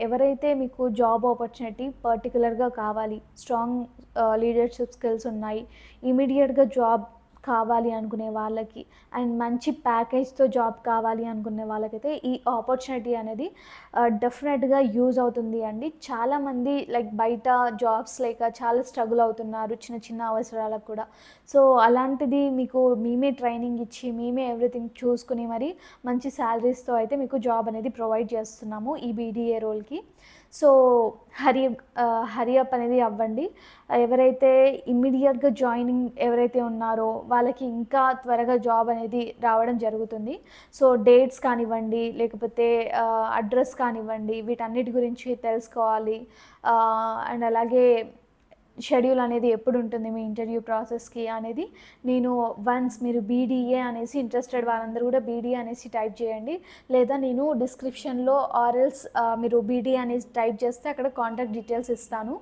ఎవరైతే మీకు job opportunity పర్టిక్యులర్‌గా కావాలి, స్ట్రాంగ్ లీడర్‌షిప్ స్కిల్స్ ఉన్నాయి, ఇమ్మీడియేట్‌గా జాబ్ కావాలి అనుకునే వాళ్ళకి అండ్ మంచి ప్యాకేజ్‌తో జాబ్ కావాలి అనుకునే వాళ్ళకైతే ఈ ఆపర్చునిటీ అనేది డెఫినెట్‌గా యూజ్ అవుతుంది అండి. చాలామంది లైక్ బయట జాబ్స్ లేక చాలా స్ట్రగుల్ అవుతున్నారు చిన్న చిన్న అవసరాలకు కూడా. సో, అలాంటిది మీకు మేమే ట్రైనింగ్ ఇచ్చి, మేమే ఎవ్రీథింగ్ చూసుకొని మరి మంచి సాలరీస్‌తో అయితే మీకు జాబ్ అనేది ప్రొవైడ్ చేస్తున్నాము ఈ బీడీఏ రోల్‌కి. సో, హరీ అప్ అనేది అవ్వండి. ఎవరైతే ఇమ్మీడియేట్‌గా జాయినింగ్ ఎవరైతే ఉన్నారో వాళ్ళకి ఇంకా త్వరగా జాబ్ అనేది రావడం జరుగుతుంది. సో, డేట్స్ కానివ్వండి, లేకపోతే అడ్రస్ కానివ్వండి, వీటన్నిటి గురించి తెలుసుకోవాలి. అండ్ అలాగే షెడ్యూల్ అనేది ఎప్పుడుంటుంది మీ ఇంటర్వ్యూ ప్రాసెస్‌కి అనేది నేను వన్స్ మీరు బీడీఏ అనేసి ఇంట్రెస్టెడ్ వాళ్ళందరూ కూడా బీడీఏ అనేసి టైప్ చేయండి. లేదా నేను డిస్క్రిప్షన్‌లో ఆర్ ఎల్స్ మీరు బీడీఏ అనేసి టైప్ చేస్తే అక్కడ కాంటాక్ట్ డీటెయిల్స్ ఇస్తాను.